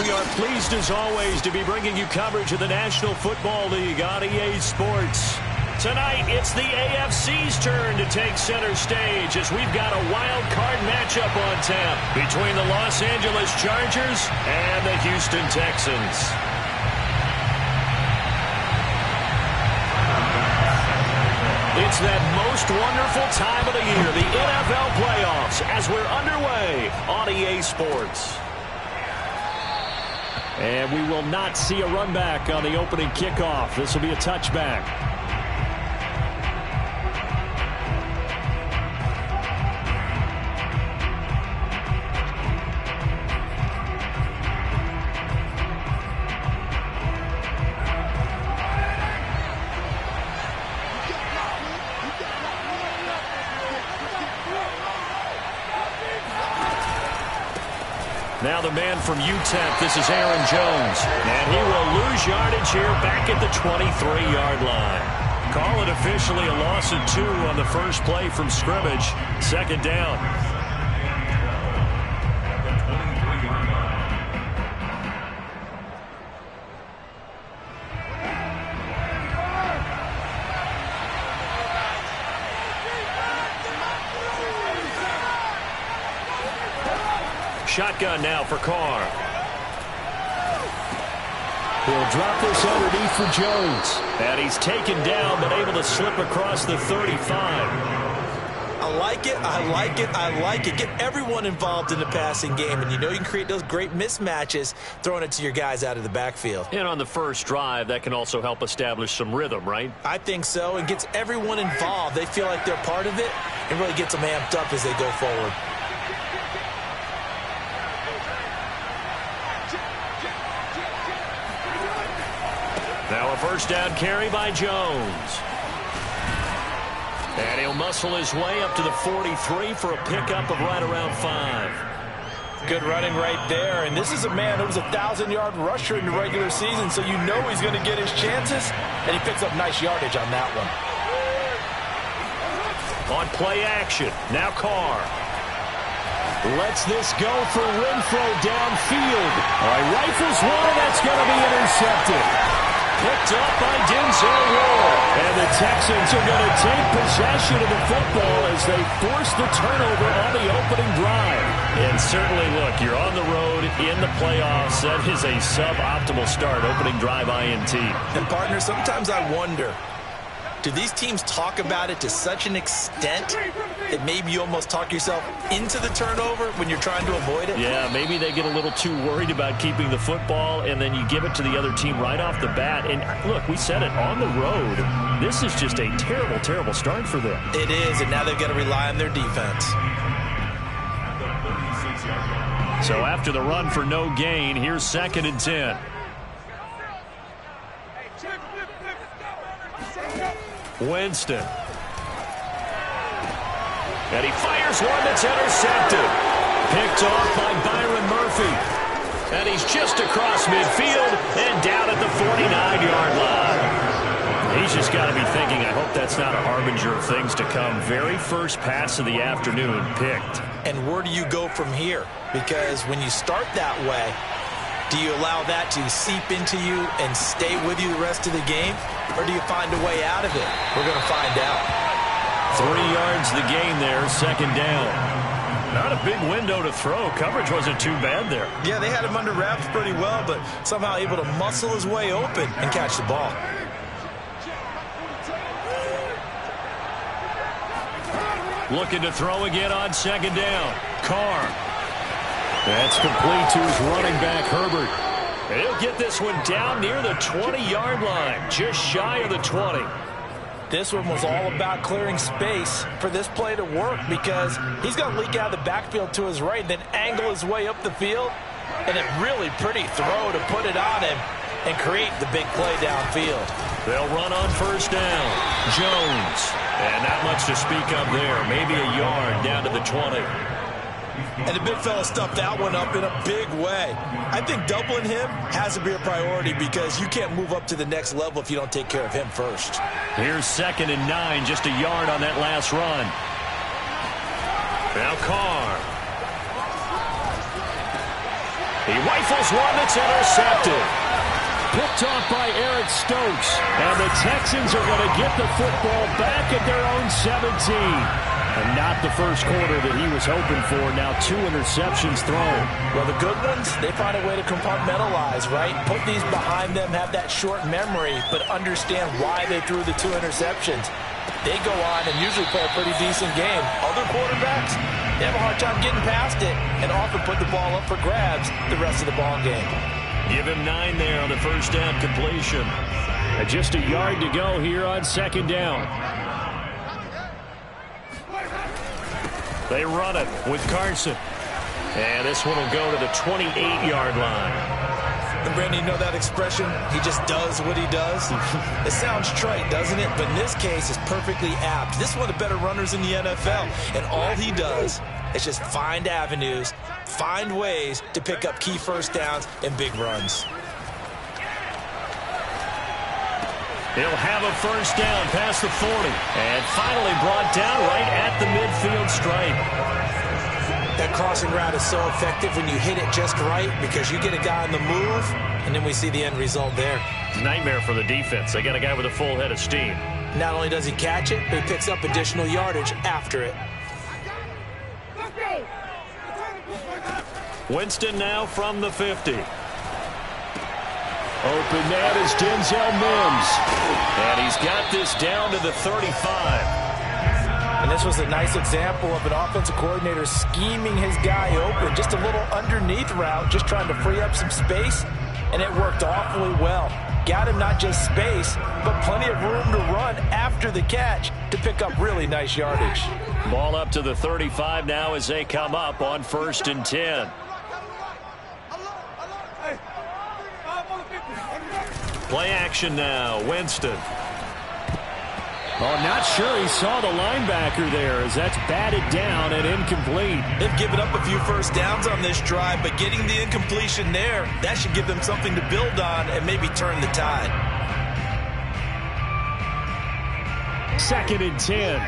We are pleased as always to be bringing you coverage of the National Football League on EA Sports. Tonight, it's the AFC's turn to take center stage as we've got a wild card matchup on tap between the Los Angeles Chargers and the Houston Texans. It's that most wonderful time of the year, the NFL playoffs, as we're underway on EA Sports. And we will not see a run back on the opening kickoff. This will be a touchback. Now the man from UTEP, this is Aaron Jones. And he will lose yardage here back at the 23-yard line. Call it officially a loss of 2 on the first play from scrimmage. Second down. Shotgun now for Carr. He'll drop this underneath for Jones. And he's taken down, but able to slip across the 35. I like it, I like it, I like it. Get everyone involved in the passing game, and you know you can create those great mismatches throwing it to your guys out of the backfield. And on the first drive, that can also help establish some rhythm, right? I think so, and gets everyone involved. They feel like they're part of it, and really gets them amped up as they go forward. Now a first down carry by Jones. And he'll muscle his way up to the 43 for a pickup of right around 5. Good running right there. And this is a man who was a 1,000-yard rusher in the regular season, so you know he's going to get his chances. And he picks up nice yardage on that one. On play action, now Carr. Lets this go for Renfro downfield. All right, rifles one, that's going to be intercepted. Picked up by Denzel Ward. And the Texans are going to take possession of the football as they force the turnover on the opening drive. And certainly, look, you're on the road in the playoffs. That is a suboptimal start, opening drive INT. And, partner, sometimes I wonder, do these teams talk about it to such an extent that maybe you almost talk yourself into the turnover when you're trying to avoid it? Yeah, maybe they get a little too worried about keeping the football, and then you give it to the other team right off the bat. And, look, we said it, on the road, this is just a terrible, terrible start for them. It is, and now they've got to rely on their defense. So after the run for no gain, here's 2nd and 10. Winston. And he fires one that's intercepted. Picked off by Byron Murphy. And he's just across midfield and down at the 49-yard line. He's just got to be thinking, I hope that's not a harbinger of things to come. Very first pass of the afternoon picked. And where do you go from here? Because when you start that way, do you allow that to seep into you and stay with you the rest of the game? Or do you find a way out of it? We're going to find out. 3 yards the gain there, 2nd down. Not a big window to throw. Coverage wasn't too bad there. Yeah, they had him under wraps pretty well, but somehow able to muscle his way open and catch the ball. Looking to throw again on 2nd down. Carr. That's complete to his running back, Herbert. And he'll get this one down near the 20-yard line, just shy of the 20. This one was all about clearing space for this play to work because he's going to leak out of the backfield to his right and then angle his way up the field. And a really pretty throw to put it on him and create the big play downfield. They'll run on 1st down. Jones. And not much to speak of there. Maybe a yard down to the 20. And the big fella stuffed that one up in a big way. I think doubling him has to be a priority because you can't move up to the next level if you don't take care of him first. Here's 2nd and 9, just a yard on that last run. Now Carr. He rifles one that's intercepted. Picked off by Eric Stokes. And the Texans are going to get the football back at their own 17. And not the first quarter that he was hoping for. Now 2 interceptions thrown. Well, the good ones, they find a way to compartmentalize, right? Put these behind them, have that short memory, but understand why they threw the 2 interceptions. They go on and usually play a pretty decent game. Other quarterbacks, they have a hard time getting past it and often put the ball up for grabs the rest of the ball game. Give him 9 there on the first down completion. And just a yard to go here on second down. They run it with Carson. And this one will go to the 28-yard line. And Brandon, you know that expression? He just does what he does. It sounds trite, doesn't it? But in this case, it's perfectly apt. This is one of the better runners in the NFL. And all he does is just find avenues, find ways to pick up key first downs and big runs. He'll have a first down past the 40. And finally brought down right at the midfield stripe. That crossing route is so effective when you hit it just right because you get a guy on the move, and then we see the end result there. Nightmare for the defense. They got a guy with a full head of steam. Not only does he catch it, but he picks up additional yardage after it. Winston now from the 50. Open that is Denzel Mims. And he's got this down to the 35. And this was a nice example of an offensive coordinator scheming his guy open. Just a little underneath route, just trying to free up some space. And it worked awfully well. Got him not just space, but plenty of room to run after the catch to pick up really nice yardage. Ball up to the 35 now as they come up on 1st and 10. Play action now, Winston. Oh, not sure he saw the linebacker there as that's batted down and incomplete. They've given up a few first downs on this drive, but getting the incompletion there, that should give them something to build on and maybe turn the tide. 2nd and 10.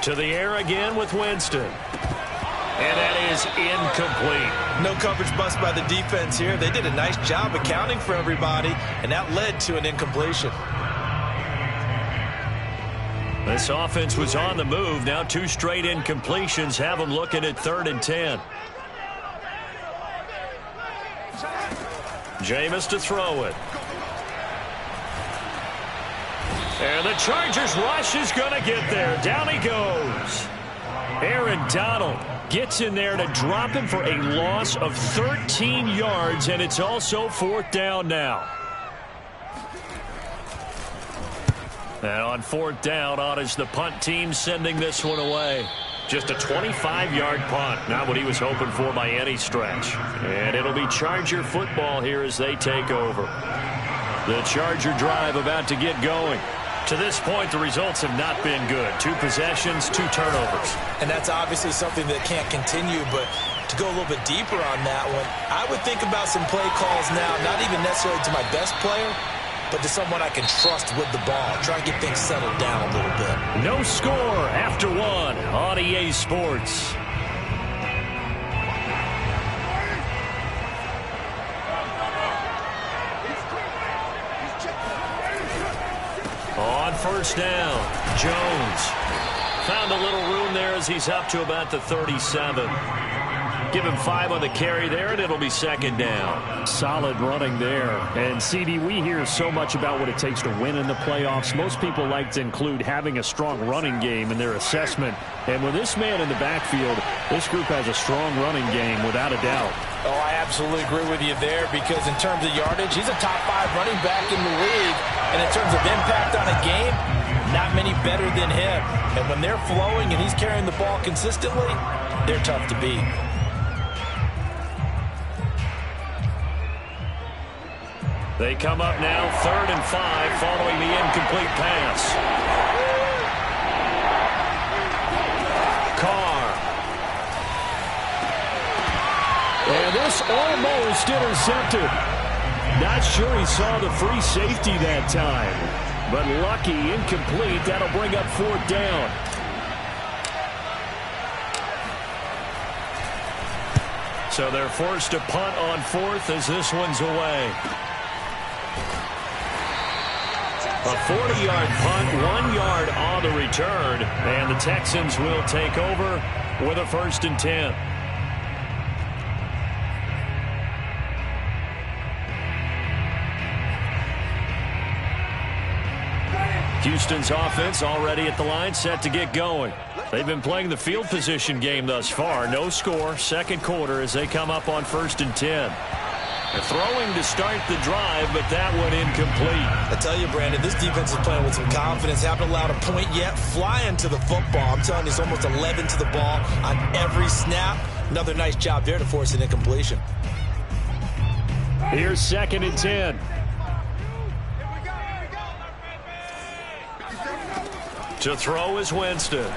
To the air again with Winston. And that is incomplete. No coverage bust by the defense here. They did a nice job accounting for everybody, and that led to an incompletion. This offense was on the move. Now 2 straight incompletions have them looking at 3rd and 10. Jameis to throw it. And the Chargers rush is going to get there. Down he goes. Aaron Donald gets in there to drop him for a loss of 13 yards, and it's also 4th down now. And on 4th down, on is the punt team sending this one away. Just a 25-yard punt, not what he was hoping for by any stretch. And it'll be Charger football here as they take over. The Charger drive about to get going. To this point, the results have not been good. 2 possessions, 2 turnovers. And that's obviously something that can't continue, but to go a little bit deeper on that one, I would think about some play calls now, not even necessarily to my best player, but to someone I can trust with the ball. Try and get things settled down a little bit. No score after 1 on EA Sports. On 1st down, Jones found a little room there as he's up to about the 37. Give him 5 on the carry there, and it'll be 2nd down. Solid running there. And, CD, we hear so much about what it takes to win in the playoffs. Most people like to include having a strong running game in their assessment. And with this man in the backfield, this group has a strong running game without a doubt. Oh, I absolutely agree with you there because in terms of yardage, he's a top 5 running back in the league. And in terms of impact on a game, not many better than him. And when they're flowing and he's carrying the ball consistently, they're tough to beat. They come up now 3rd and 5 following the incomplete pass. Carr. And this almost intercepted. Not sure he saw the free safety that time. But lucky, incomplete. That'll bring up 4th down. So they're forced to punt on fourth as this one's away. A 40-yard punt, 1 yard on the return, and the Texans will take over with a 1st and 10. Houston's offense already at the line, set to get going. They've been playing the field position game thus far. No score, second quarter as they come up on 1st and 10. They're throwing to start the drive, but that one incomplete. I tell you, Brandon, this defense is playing with some confidence. Haven't allowed a point yet. Flying to the football. I'm telling you, it's almost 11 to the ball on every snap. Another nice job there to force an incompletion. Here's 2nd and 10. To throw is Winston.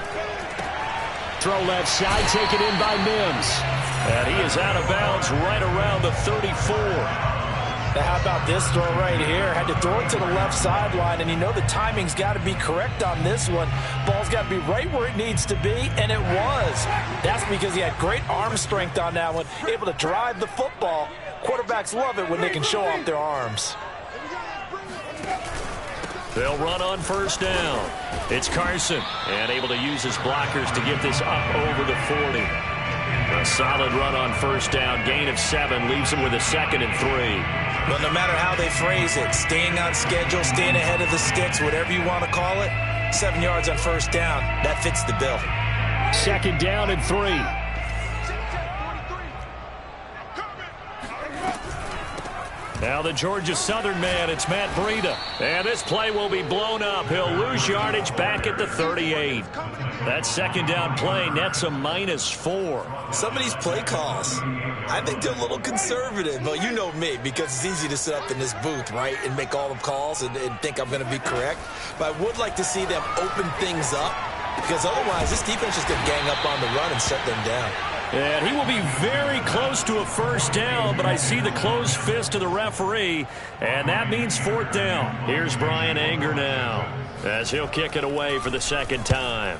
Throw left side, taken in by Mims. And he is out of bounds right around the 34. Now how about this throw right here? Had to throw it to the left sideline, and you know the timing's got to be correct on this one. Ball's got to be right where it needs to be, and it was. That's because he had great arm strength on that one, able to drive the football. Quarterbacks love it when they can show off their arms. They'll run on 1st down. It's Carson, and able to use his blockers to get this up over the 40. A solid run on 1st down. Gain of 7 leaves him with a 2nd and 3. Well, no matter how they phrase it, staying on schedule, staying ahead of the sticks, whatever you want to call it, 7 yards on 1st down, that fits the bill. 2nd down and 3. Now the Georgia Southern man, it's Matt Breida. And this play will be blown up. He'll lose yardage back at the 38. That 2nd down play nets a -4. Some of these play calls, I think they're a little conservative. But you know me, because it's easy to sit up in this booth, right, and make all the calls and think I'm going to be correct. But I would like to see them open things up, because otherwise this defense is going to gang up on the run and shut them down. And he will be very close to a 1st down, but I see the closed fist of the referee, and that means 4th down. Here's Brian Anger now, as he'll kick it away for the 2nd time.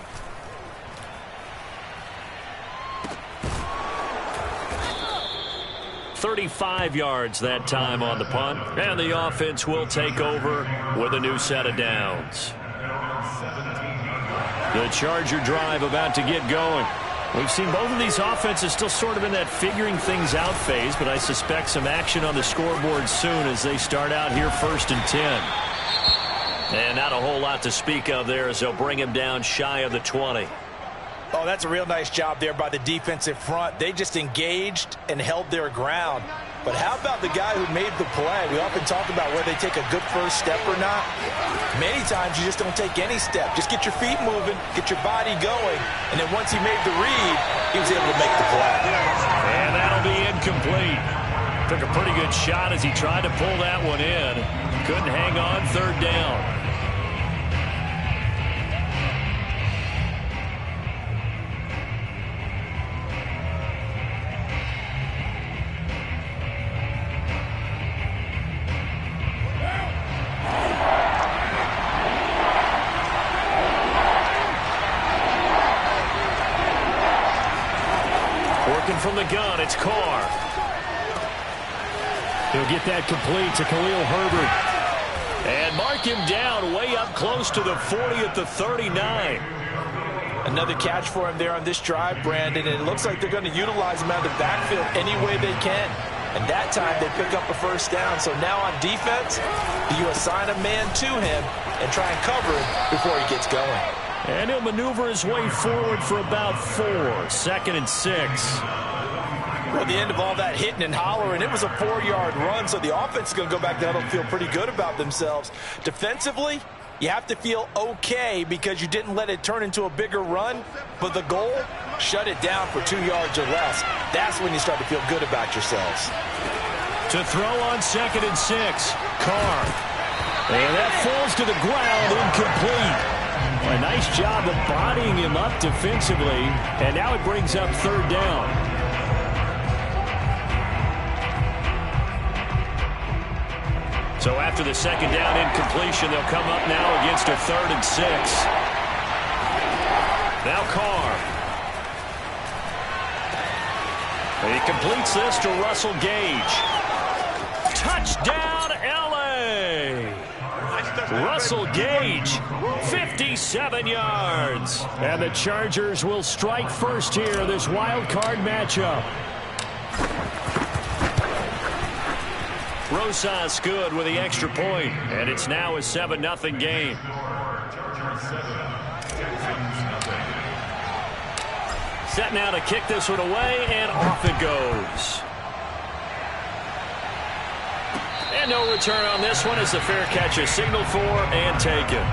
"35 yards that time on the punt, and the offense will take over with a new set of downs. The Charger drive about to get going. We've seen both of these offenses still sort of in that figuring things out phase, but I suspect some action on the scoreboard soon as they start out here 1st and 10. And not a whole lot to speak of there as they'll bring him down shy of the 20. Oh, that's a real nice job there by the defensive front. They just engaged and held their ground. But how about the guy who made the play? We often talk about whether they take a good first step or not. Many times you just don't take any step. Just get your feet moving, get your body going, and then once he made the read, he was able to make the play. And that'll be incomplete. Took a pretty good shot as he tried to pull that one in. Couldn't hang on 3rd down. From the gun, it's Carr. He'll get that complete to Khalil Herbert. And mark him down way up close to the 40 at the 39. Another catch for him there on this drive, Brandon, and it looks like they're going to utilize him out of the backfield any way they can. And that time they pick up a 1st down. So now on defense, do you assign a man to him and try and cover him before he gets going? And he'll maneuver his way forward for about 4. 2nd and 6. Well, at the end of all that hitting and hollering, it was a 4-yard run, so the offense is going to go back down and feel pretty good about themselves. Defensively, you have to feel okay because you didn't let it turn into a bigger run, but the goal, shut it down for 2 yards or less. That's when you start to feel good about yourselves. To throw on 2nd and 6, Carr. And that falls to the ground, incomplete. A nice job of bodying him up defensively, and now it brings up 3rd down. So after the 2nd down incompletion, they'll come up now against a 3rd and 6. Now Carr. He completes this to Russell Gage. Touchdown, L.A. Russell Gage, 57 yards. And the Chargers will strike first here, this wild card matchup. Rosas good with the extra point, and it's now a 7-0 game. Set now to kick this one away, and off it goes. And no return on this one as the fair catch is signaled for and taken.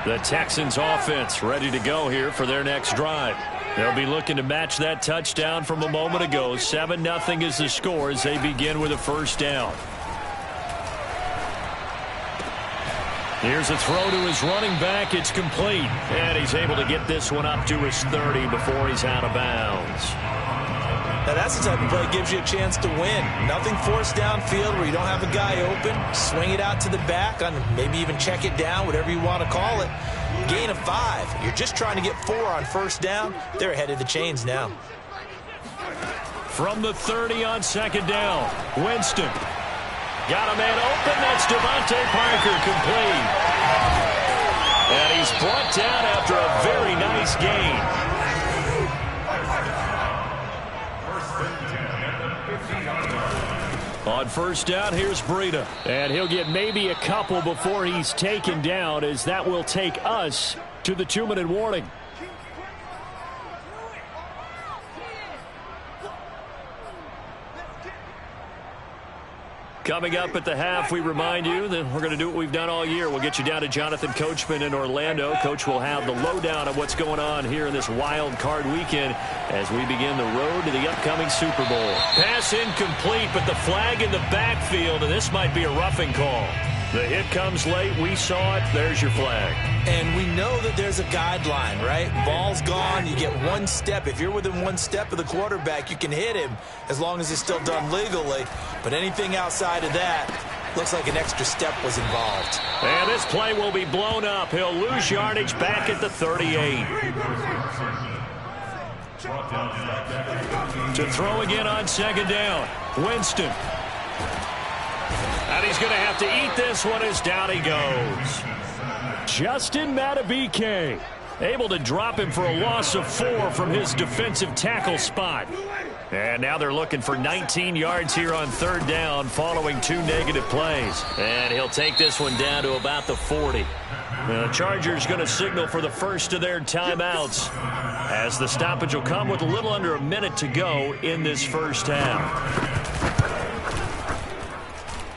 The Texans offense ready to go here for their next drive. They'll be looking to match that touchdown from a moment ago. 7-0 is the score as they begin with a first down. Here's a throw to his running back. It's complete. And he's able to get this one up to his 30 before he's out of bounds. Now that's the type of play that gives you a chance to win. Nothing forced downfield where you don't have a guy open. Swing it out to the back, on maybe even check it down, whatever you want to call it. Gain of 5. You're just trying to get 4 on first down. They're ahead of the chains now. From the 30 on second down, Winston. Got a man open. That's Devontae Parker, complete. And he's brought down after a very nice gain. On first down, here's Breida. And he'll get maybe a couple before he's taken down, as that will take us to the 2-minute warning. Coming up at the half, we remind you that we're going to do what we've done all year. We'll get you down to Jonathan Coachman in Orlando. Coach will have the lowdown of what's going on here in this wild card weekend as we begin the road to the upcoming Super Bowl. Pass incomplete, but the flag in the backfield, and this might be a roughing call. The hit comes late. We saw it. There's your flag. And we know that there's a guideline, right? Ball's gone. You get 1 step. If you're within 1 step of the quarterback, you can hit him as long as it's still done legally. But anything outside of that, looks like an extra step was involved. And this play will be blown up. He'll lose yardage back at the 38. To throw again on second down, Winston. And he's going to have to eat this one as down he goes. Justin Madubuike able to drop him for a loss of 4 from his defensive tackle spot. And now they're looking for 19 yards here on third down following 2 negative plays. And he'll take this one down to about the 40. The Chargers going to signal for the first of their timeouts as the stoppage will come with a little under a minute to go in this first half.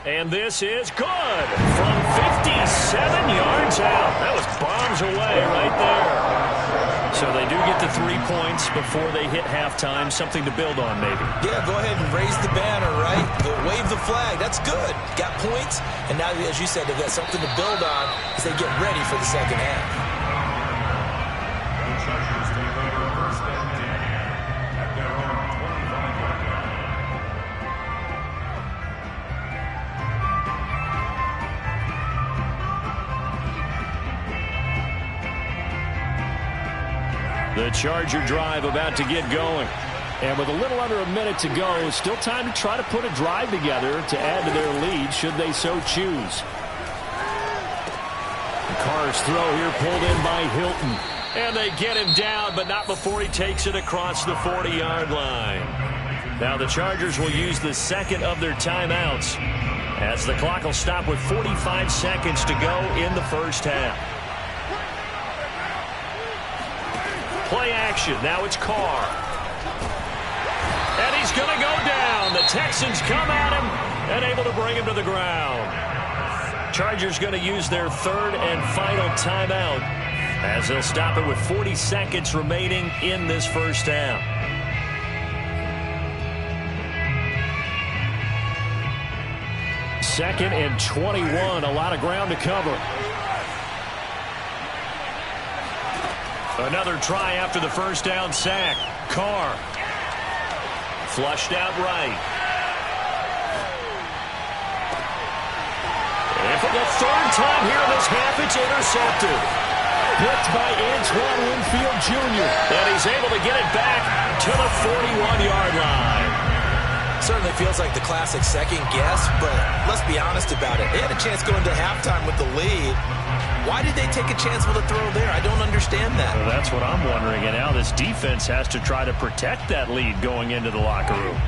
And this is good from 57 yards out. That was bombs away right there. So they do get the 3 points before they hit halftime. Something to build on, maybe. Yeah, go ahead and raise the banner, right? Wave the flag. That's good. Got points. And now, as you said, they've got something to build on as they get ready for the second half. The Charger drive about to get going. And with a little under a minute to go, still time to try to put a drive together to add to their lead should they so choose. Carr's throw here pulled in by Hilton. And they get him down, but not before he takes it across the 40-yard line. Now the Chargers will use the second of their timeouts as the clock will stop with 45 seconds to go in the first half. Play action. Now it's Carr. And he's going to go down. The Texans come at him and able to bring him to the ground. Chargers going to use their third and final timeout as they'll stop it with 40 seconds remaining in this first half. Second and 21. A lot of ground to cover. Another try after the first down sack. Carr. Flushed out right. And for the third time here in this half, it's intercepted. Picked by Antoine Winfield Jr. And he's able to get it back to the 41-yard line. Certainly feels like the classic second guess, but let's be honest about it. They had a chance going to halftime with the lead. Why did they take a chance with a throw there? I don't understand that. Well, that's what I'm wondering. And now this defense has to try to protect that lead going into the locker room.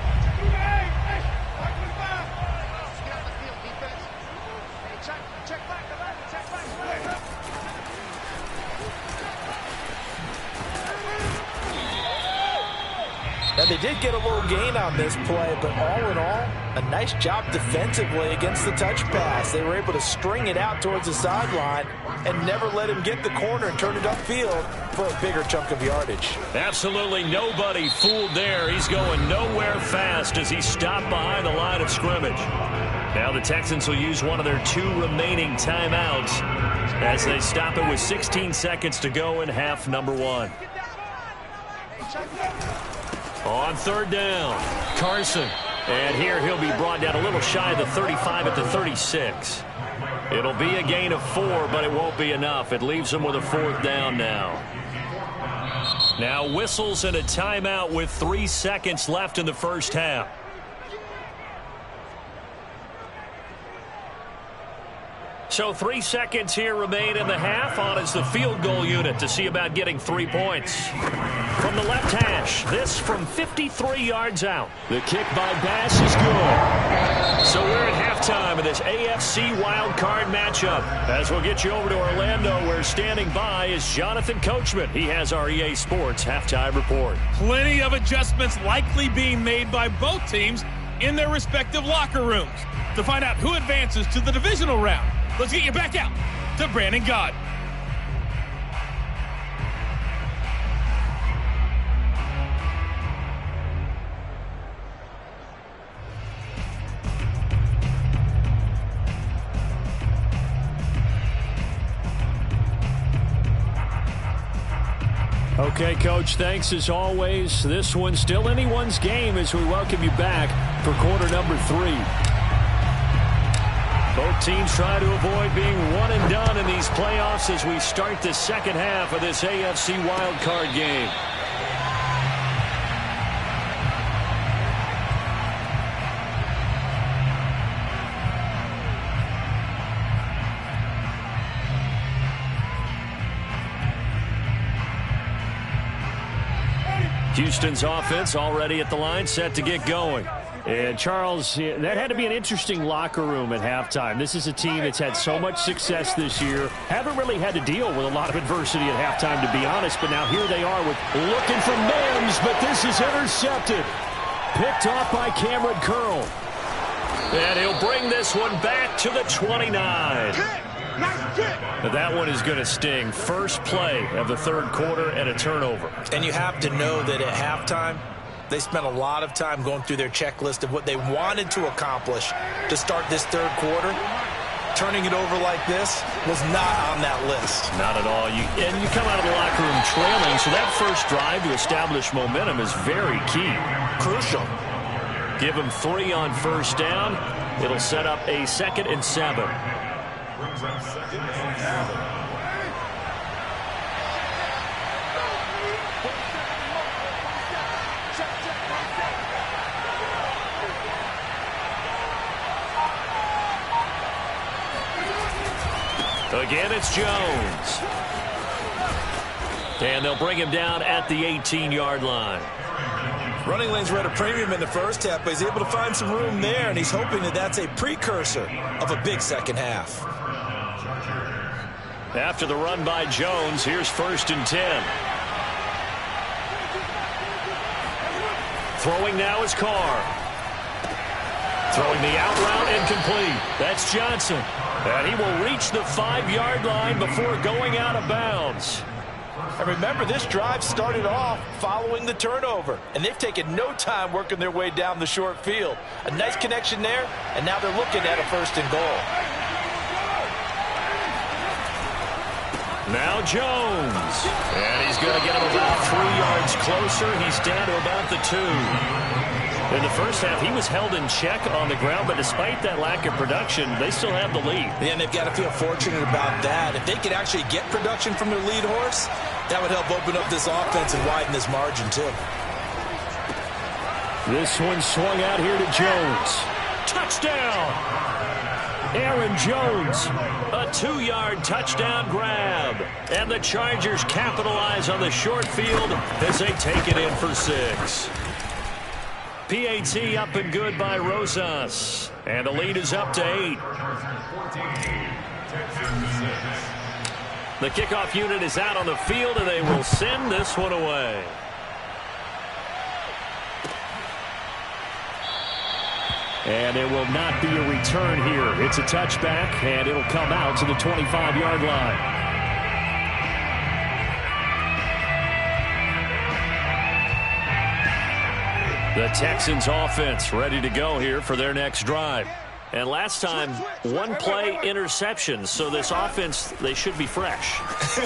Now, they did get a little gain on this play, but all in all, a nice job defensively against the touch pass. They were able to string it out towards the sideline and never let him get the corner and turn it upfield for a bigger chunk of yardage. Absolutely nobody fooled there. He's going nowhere fast as he stopped behind the line of scrimmage. Now the Texans will use one of their 2 remaining timeouts as they stop it with 16 seconds to go in half number 1. On third down, Carson. And here he'll be brought down a little shy of the 35 at the 36. It'll be a gain of 4, but it won't be enough. It leaves him with a 4th down now. Now whistles and a timeout with 3 seconds left in the first half. So 3 seconds here remain in the half. On is the field goal unit to see about getting 3 points. From the left hash, this from 53 yards out. The kick by Bass is good. So we're at halftime of this AFC wildcard matchup. As we'll get you over to Orlando, where standing by is Jonathan Coachman. He has our EA Sports halftime report. Plenty of adjustments likely being made by both teams in their respective locker rooms. To find out who advances to the divisional round, let's get you back out to Brandon Gaud. Okay, Coach, thanks as always. This one's still anyone's game as we welcome you back for quarter number 3. Both teams try to avoid being one and done in these playoffs as we start the second half of this AFC wildcard game. Houston's offense already at the line, set to get going. And, Charles, that had to be an interesting locker room at halftime. This is a team that's had so much success this year. Haven't really had to deal with a lot of adversity at halftime, to be honest. But now here they are with looking for Mims, but this is intercepted. Picked off by Cameron Curl. And he'll bring this one back to the 29. Now that one is going to sting. First play of the third quarter and a turnover. And you have to know that at halftime, they spent a lot of time going through their checklist of what they wanted to accomplish to start this third quarter. Turning it over like this was not on that list. Not at all. And you come out of the locker room trailing, so that first drive to establish momentum is very key. Crucial. Give them 3 on first down. It'll set up a 2nd and 7. Again, it's Jones. And they'll bring him down at the 18-yard line. Running lanes were at a premium in the first half, but he's able to find some room there, and he's hoping that that's a precursor of a big second half. After the run by Jones, here's 1st and 10. Throwing now is Carr. Throwing the out route incomplete. That's Johnson. And he will reach the 5-yard line before going out of bounds. And remember, this drive started off following the turnover, and they've taken no time working their way down the short field. A nice connection there, and now they're looking at a 1st and goal. Now Jones. And he's going to get him about 3 yards closer. He's down to about the 2. The In the first half, he was held in check on the ground, but despite that lack of production, they still have the lead. Yeah, and they've got to feel fortunate about that. If they could actually get production from their lead horse, that would help open up this offense and widen this margin, too. This one swung out here to Jones. Touchdown! Aaron Jones, a 2-yard touchdown grab. And the Chargers capitalize on the short field as they take it in for 6. PAT up and good by Rosas. And the lead is up to 8. The kickoff unit is out on the field, and they will send this one away. And it will not be a return here. It's a touchback, and it'll come out to the 25-yard line. The Texans offense ready to go here for their next drive. And last time, one-play interception. So this offense, they should be fresh.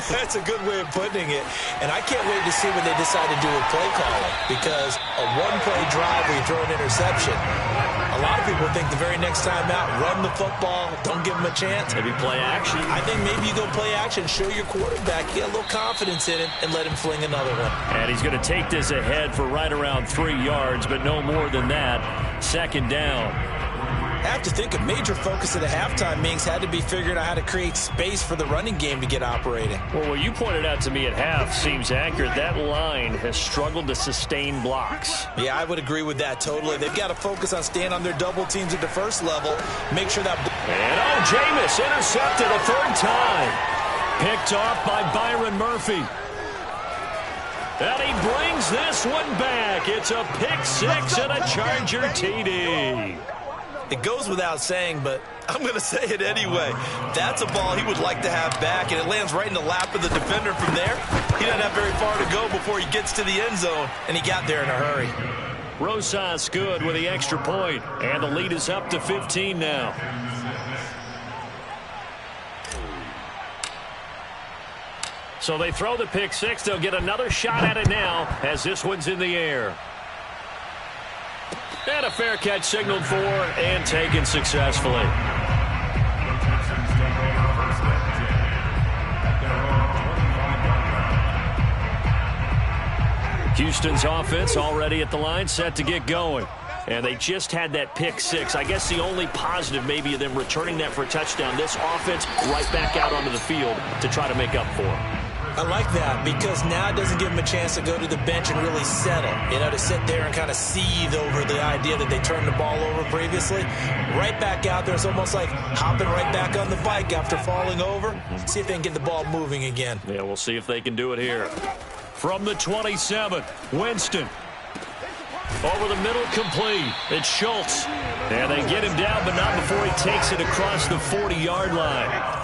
That's a good way of putting it. And I can't wait to see when they decide to do a play calling. Because a one-play drive where you throw an interception, a lot of people think the very next time out, run the football, don't give them a chance. Maybe play action. I think maybe you go play action, show your quarterback, get a little confidence in it, and let him fling another one. And he's going to take this ahead for right around 3 yards, but no more than that. Second down. I have to think a major focus at the halftime meetings had to be figuring out how to create space for the running game to get operating. Well, what you pointed out to me at half seems accurate. That line has struggled to sustain blocks. Yeah, I would agree with that totally. They've got to focus on staying on their double teams at the first level. Make sure that... And Jameis intercepted a 3rd time. Picked off by Byron Murphy. And he brings this one back. It's a pick 6 and a Charger TD. It goes without saying, but I'm going to say it anyway. That's a ball he would like to have back, and it lands right in the lap of the defender from there. He doesn't have very far to go before he gets to the end zone, and he got there in a hurry. Rosas good with the extra point, and the lead is up to 15 now. So they throw the pick 6. They'll get another shot at it now as this one's in the air. And a fair catch signaled for and taken successfully. Houston's offense already at the line, set to get going. And they just had that pick 6. I guess the only positive maybe of them returning that for a touchdown. This offense right back out onto the field to try to make up for it. I like that because now it doesn't give them a chance to go to the bench and really settle. You know, to sit there and kind of seethe over the idea that they turned the ball over previously. Right back out there. It's almost like hopping right back on the bike after falling over. See if they can get the ball moving again. Yeah, we'll see if they can do it here. From the 27, Winston. Over the middle, complete. It's Schultz. And they get him down, but not before he takes it across the 40-yard line.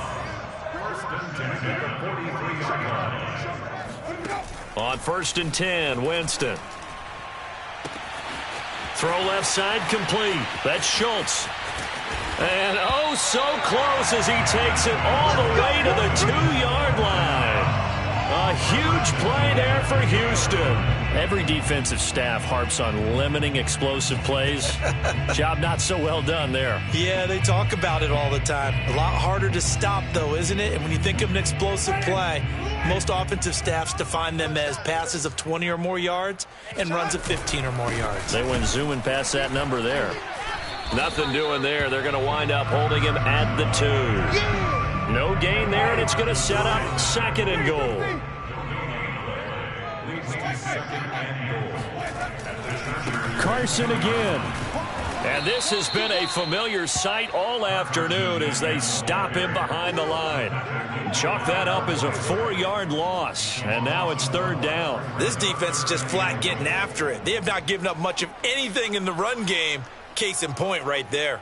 On 1st and 10, Winston. Throw left side, complete. That's Schultz. And oh, so close as he takes it all the way to the 2-yard line. A huge play there for Houston. Every defensive staff harps on limiting explosive plays. Job not so well done there. Yeah, they talk about it all the time. A lot harder to stop, though, isn't it? And when you think of an explosive play, most offensive staffs define them as passes of 20 or more yards and runs of 15 or more yards. They went zooming past that number there. Nothing doing there. They're going to wind up holding him at the 2. No gain there, and it's going to set up 2nd and goal. Carson again. And this has been a familiar sight all afternoon as they stop him behind the line. Chalk that up as a 4-yard loss. And now it's 3rd down. This defense is just flat getting after it. They have not given up much of anything in the run game. Case in point right there.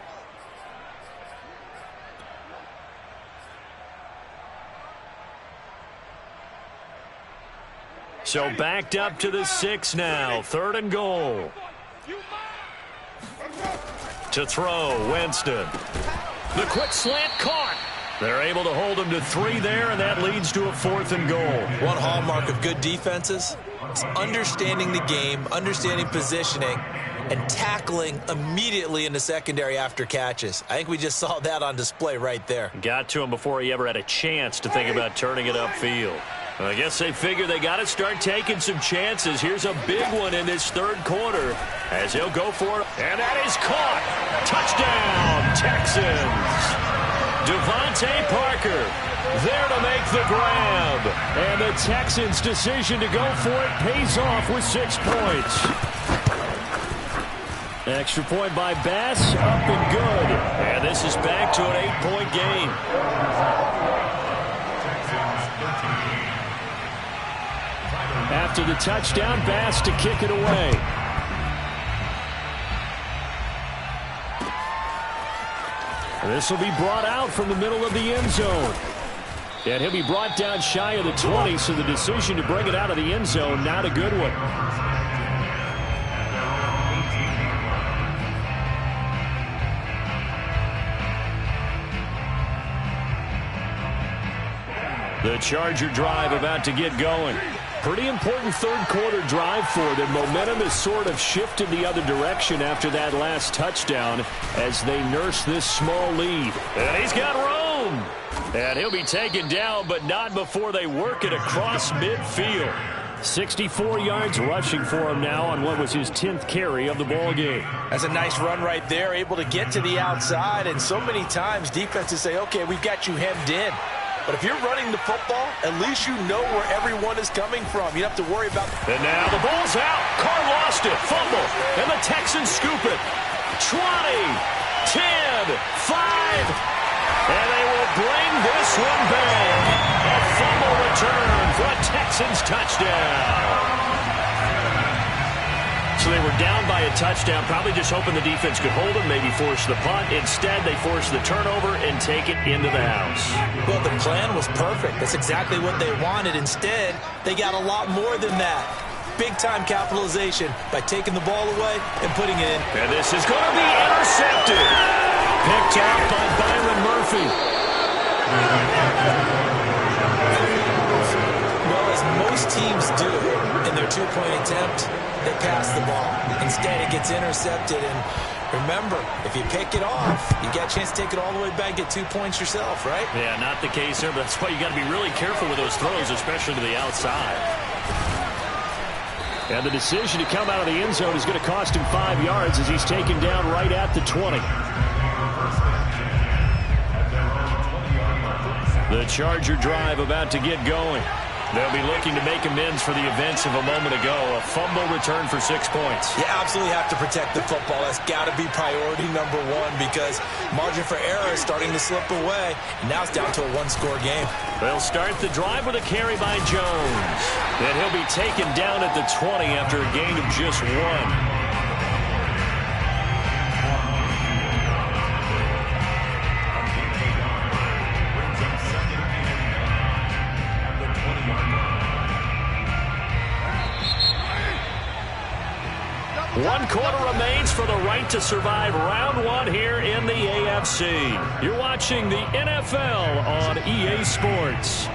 So backed up to the 6 now. 3rd and goal. To throw, Winston. The quick slant caught. They're able to hold him to 3 there, and that leads to a 4th and goal. One hallmark of good defenses is understanding the game, understanding positioning, and tackling immediately in the secondary after catches. I think we just saw that on display right there. Got to him before he ever had a chance to think about turning it upfield. I guess they figure they got to start taking some chances. Here's a big one in this third quarter as he'll go for it. And that is caught. Touchdown, Texans. Devontae Parker there to make the grab. And the Texans' decision to go for it pays off with 6 points. Extra point by Bass, up and good. And this is back to an 8-point game. After the touchdown, Bass to kick it away. This will be brought out from the middle of the end zone. And he'll be brought down shy of the 20, so the decision to bring it out of the end zone, not a good one. The Charger drive about to get going. Pretty important third quarter drive for them. Momentum has sort of shifted the other direction after that last touchdown as they nurse this small lead. And he's got room. And he'll be taken down, but not before they work it across midfield. 64 yards rushing for him now on what was his 10th carry of the ball game. That's a nice run right there, able to get to the outside. And so many times defenses say, okay, we've got you hemmed in. But if you're running the football, at least you know where everyone is coming from. You don't have to worry about... And now the ball's out. Carr lost it. Fumble. And the Texans scoop it. 20, 10, 5. And they will bring this one back. A fumble return for a Texans touchdown. So they were down by a touchdown, probably just hoping the defense could hold them, maybe force the punt. Instead, they force the turnover and take it into the house. Well, the plan was perfect. That's exactly what they wanted. Instead, they got a lot more than that. Big-time capitalization by taking the ball away and putting it in. And this is going to be intercepted. Picked up by Byron Murphy. Well, as most teams do in their two-point attempt, they pass the ball. Instead, it gets intercepted. And remember, if you pick it off, you got a chance to take it all the way back, get 2 points yourself, right? Yeah, not the case there, but that's why you got to be really careful with those throws, especially to the outside. And the decision to come out of the end zone is going to cost him 5 yards as he's taken down right at the 20. The Charger drive about to get going. They'll be looking to make amends for the events of a moment ago. A fumble return for 6 points. You absolutely have to protect the football. That's got to be priority number one because margin for error is starting to slip away. And now it's down to a one-score game. They'll start the drive with a carry by Jones. And he'll be taken down at the 20 after a gain of just 1. One quarter remains for the right to survive round one here in the AFC. You're watching the NFL on EA Sports.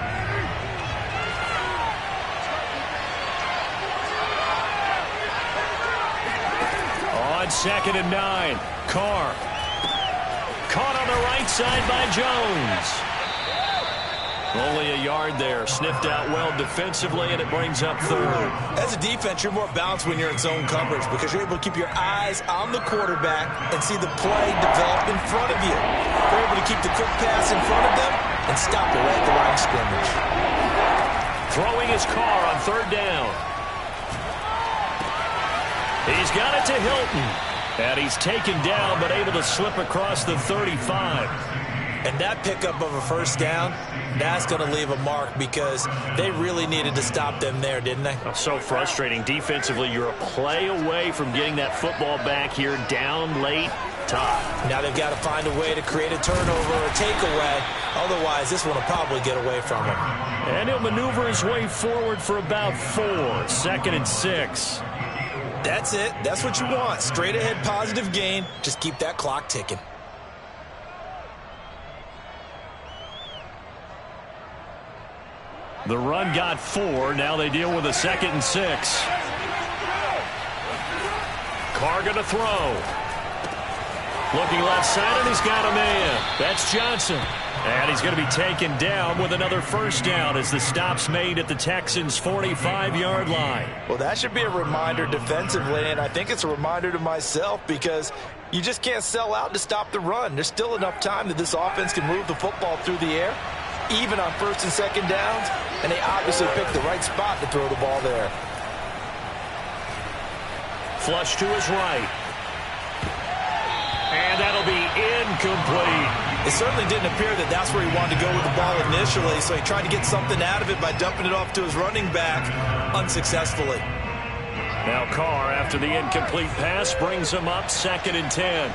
On 2nd and 9, Carr. Caught on the right side by Jones. Only a yard there. Sniffed out well defensively, and it brings up 3rd. As a defense, you're more balanced when you're in zone coverage because you're able to keep your eyes on the quarterback and see the play develop in front of you. You're able to keep the quick pass in front of them and stop it right at the line of scrimmage. Throwing his Carr on 3rd down. He's got it to Hilton. And he's taken down but able to slip across the 35. And that pickup of a first down, that's going to leave a mark because they really needed to stop them there, didn't they? So frustrating. Defensively, you're a play away from getting that football back here down late. Tough. Now they've got to find a way to create a turnover or a takeaway. Otherwise, this one will probably get away from him. And he'll maneuver his way forward for about 4. 2nd and 6. That's it. That's what you want. Straight ahead positive gain. Just keep that clock ticking. The run got 4. Now they deal with a 2nd and 6. Carr going to throw. Looking left side, and he's got a man. That's Johnson. And he's going to be taken down with another first down as the stop's made at the Texans' 45-yard line. Well, that should be a reminder defensively, and I think it's a reminder to myself because you just can't sell out to stop the run. There's still enough time that this offense can move the football through the air, even on first and second downs, and they obviously picked the right spot to throw the ball there. Flush to his right. And that'll be incomplete. It certainly didn't appear that that's where he wanted to go with the ball initially, so he tried to get something out of it by dumping it off to his running back unsuccessfully. Now Carr, after the incomplete pass, brings him up 2nd and 10.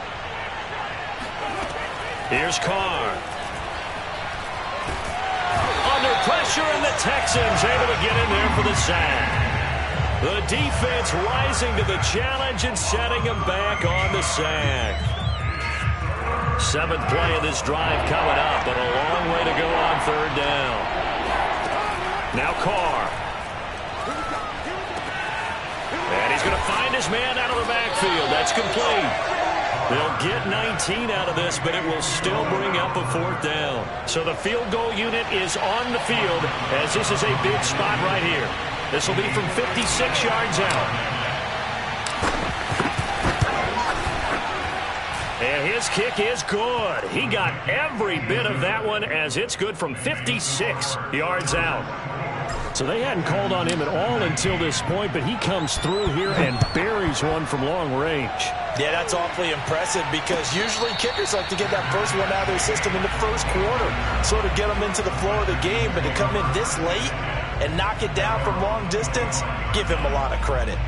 Here's Carr. Under pressure, and the Texans able to get in there for the sack. The defense rising to the challenge and setting him back on the sack. 7th play of this drive coming up, but a long way to go on 3rd down. Now Carr. And he's going to find his man out of the backfield. That's complete. They'll get 19 out of this, but it will still bring up a 4th down. So the field goal unit is on the field as this is a big spot right here. This will be from 56 yards out. And his kick is good. He got every bit of that one as it's good from 56 yards out. So they hadn't called on him at all until this point, but he comes through here and buries one from long range. Yeah, that's awfully impressive because usually kickers like to get that first one out of their system in the first quarter, sort of get them into the flow of the game, but to come in this late and knock it down from long distance, give him a lot of credit.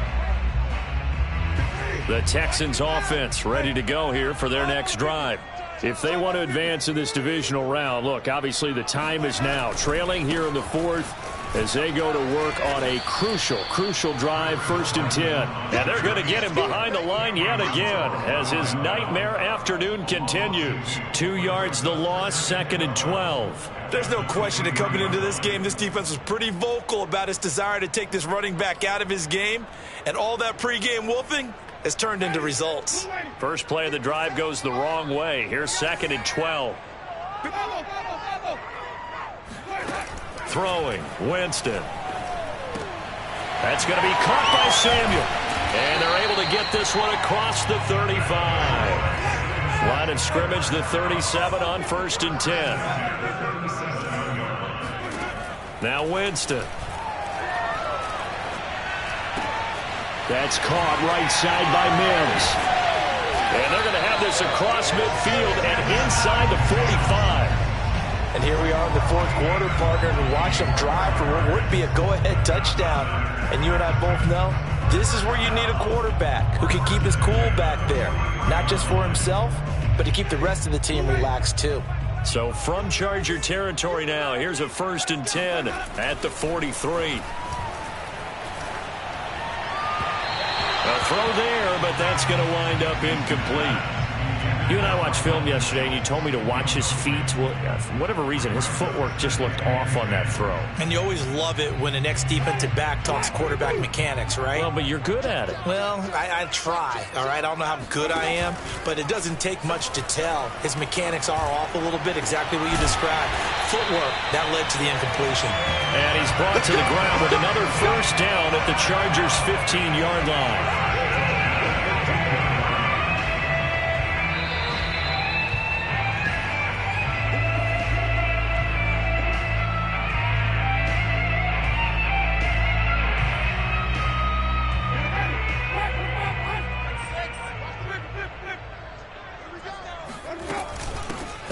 The Texans offense ready to go here for their next drive. If they want to advance in this divisional round, look, obviously the time is now. Trailing here in the 4th as they go to work on a crucial drive, 1st and 10. And they're going to get him behind the line yet again as his nightmare afternoon continues. 2 yards the loss, 2nd and 12. There's no question that coming into this game, this defense was pretty vocal about its desire to take this running back out of his game. And all that pregame wolfing has turned into results. First play of the drive goes the wrong way. Here's 2nd and 12. Throwing, Winston. That's going to be caught by Samuel. And they're able to get this one across the 35. Line of scrimmage, the 37 on 1st and 10. Now Winston. That's caught right side by Mims. And they're going to have this across midfield and inside the 45. And here we are in the 4th quarter, partner, and watch them drive for what would be a go-ahead touchdown. And you and I both know this is where you need a quarterback who can keep his cool back there. Not just for himself, but to keep the rest of the team relaxed too. So from Charger territory now, here's a 1st and 10 at the 43. A throw there, but that's going to wind up incomplete. You and I watched film yesterday, and you told me to watch his feet. Well, for whatever reason, his footwork just looked off on that throw. And you always love it when the next defensive back talks quarterback mechanics, right? Well, but you're good at it. Well, I try, all right? I don't know how good I am, but it doesn't take much to tell. His mechanics are off a little bit, exactly what you described. Footwork, that led to the incompletion. And he's brought to the ground with another first down at the Chargers' 15-yard line.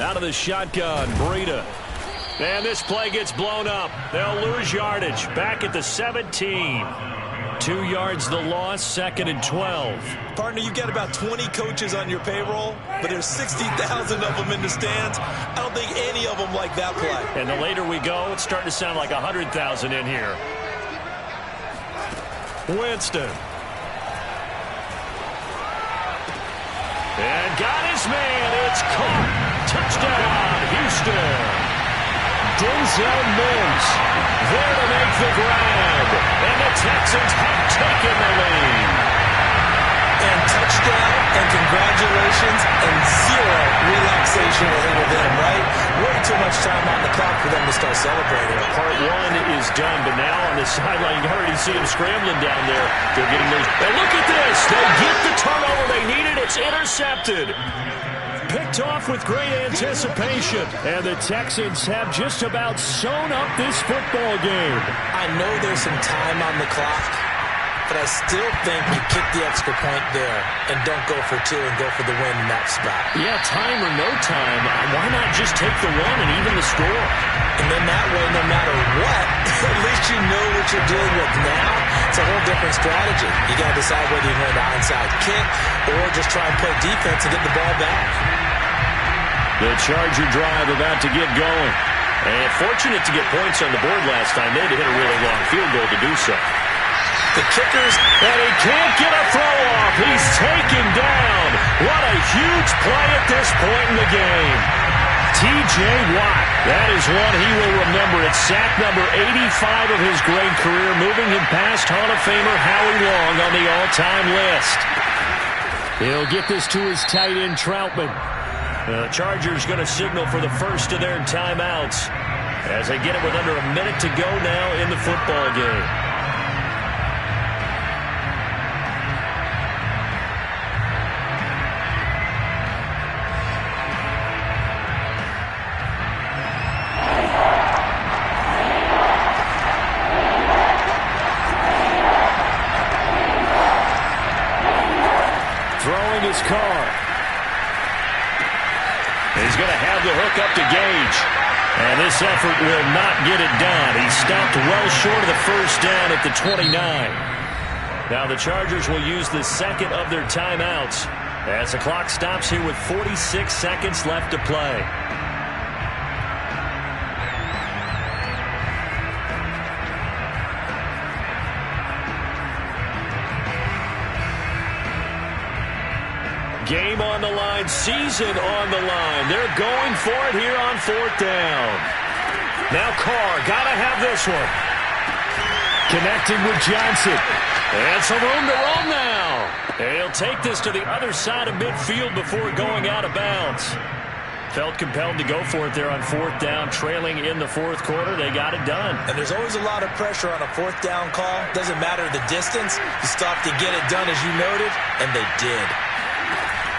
Out of the shotgun, Breida. And this play gets blown up. They'll lose yardage. Back at the 17. 2 yards the loss, 2nd and 12. Partner, you've got about 20 coaches on your payroll, but there's 60,000 of them in the stands. I don't think any of them like that play. And the later we go, it's starting to sound like 100,000 in here. Winston. And got his man. It's caught. Touchdown, Houston. Denzel Mims there to make the grab. And the Texans have taken the lead. And touchdown and congratulations and zero relaxation with them, right? Way too much time on the clock for them to start celebrating. Part one is done, but now on the sideline, you can already see them scrambling down there. They're getting those. And look at this. They get the turnover they needed. It's intercepted. Picked off with great anticipation. And the Texans have just about sewn up this football game. I know there's some time on the clock, but I still think you kick the extra point there and don't go for two and go for the win in that spot. Yeah, time or no time, why not just take the one and even the score? And then that way, no matter what, at least you know what you're dealing with now. It's a whole different strategy. You got to decide whether you're going to onside kick or just try and play defense and get the ball back. The Charger drive about to get going. And fortunate to get points on the board last time. They had to hit a really long field goal to do so. The kickers, and he can't get a throw off. He's taken down. What a huge play at this point in the game. T.J. Watt, that is one he will remember. It's sack number 85 of his great career, moving him past Hall of Famer Howie Long on the all-time list. He'll get this to his tight end, Troutman. The Chargers going to signal for the first of their timeouts as they get it with under a minute to go now in the football game. Throwing his car. He's going to have the hook up to Gage. And this effort will not get it done. He stopped well short of the first down at the 29. Now the Chargers will use the second of their timeouts as the clock stops here with 46 seconds left to play. Game on the line, season on the line. They're going for it here on fourth down. Now Carr, gotta have this one. Connecting with Johnson. And some room to roam now. And he'll take this to the other side of midfield before going out of bounds. Felt compelled to go for it there on fourth down, trailing in the fourth quarter. They got it done. And there's always a lot of pressure on a fourth down call. Doesn't matter the distance. You stop to get it done, as you noted, and they did.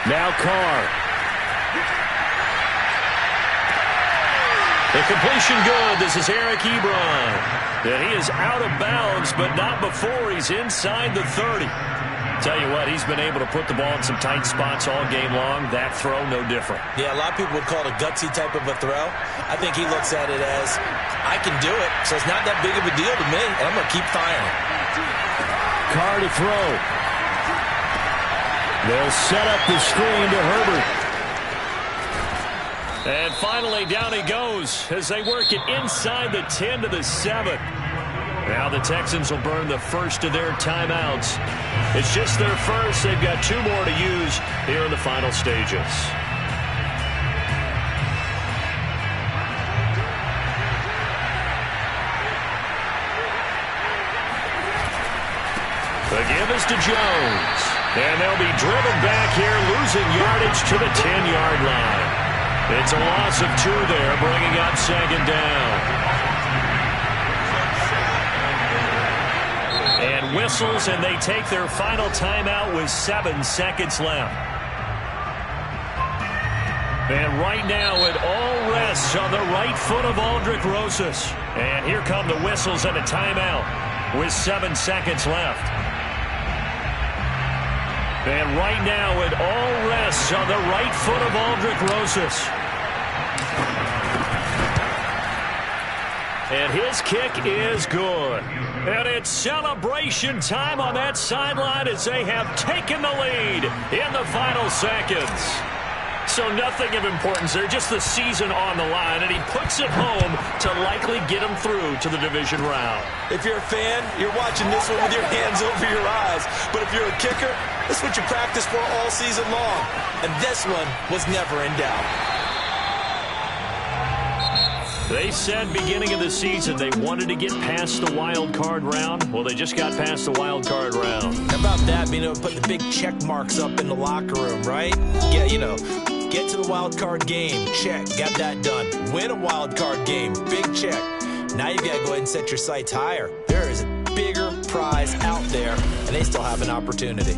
Now Carr. The completion good. This is Eric Ebron. And he is out of bounds, but not before he's inside the 30. Tell you what, he's been able to put the ball in some tight spots all game long. That throw, no different. Yeah, a lot of people would call it a gutsy type of a throw. I think he looks at it as, I can do it, so it's not that big of a deal to me, and I'm going to keep firing. Carr to throw. They'll set up the screen to Herbert. And finally, down he goes as they work it inside the 10 to the 7. Now the Texans will burn the first of their timeouts. It's just their first. They've got two more to use here in the final stages. The give is to Jones. And they'll be driven back here, losing yardage to the 10-yard line. It's a loss of 2 there, bringing up second down. And whistles, and they take their final timeout with 7 seconds left. And right now it all rests on the right foot of Aldrick Rosas. And here come the whistles and a timeout with 7 seconds left. And right now it all rests on the right foot of Aldrick Rosas. And his kick is good. And it's celebration time on that sideline as they have taken the lead in the final seconds. So nothing of importance there, just the season on the line, and he puts it home to likely get him through to the division round. If you're a fan, you're watching this one with your hands over your eyes. But if you're a kicker, this is what you practice for all season long. And this one was never in doubt. They said beginning of the season they wanted to get past the wild card round. Well, they just got past the wild card round. How about that, being able to put the big check marks up in the locker room, right? Get to the wild card game. Check. Got that done. Win a wild card game. Big check. Now you've got to go ahead and set your sights higher. There is a bigger prize out there, and they still have an opportunity.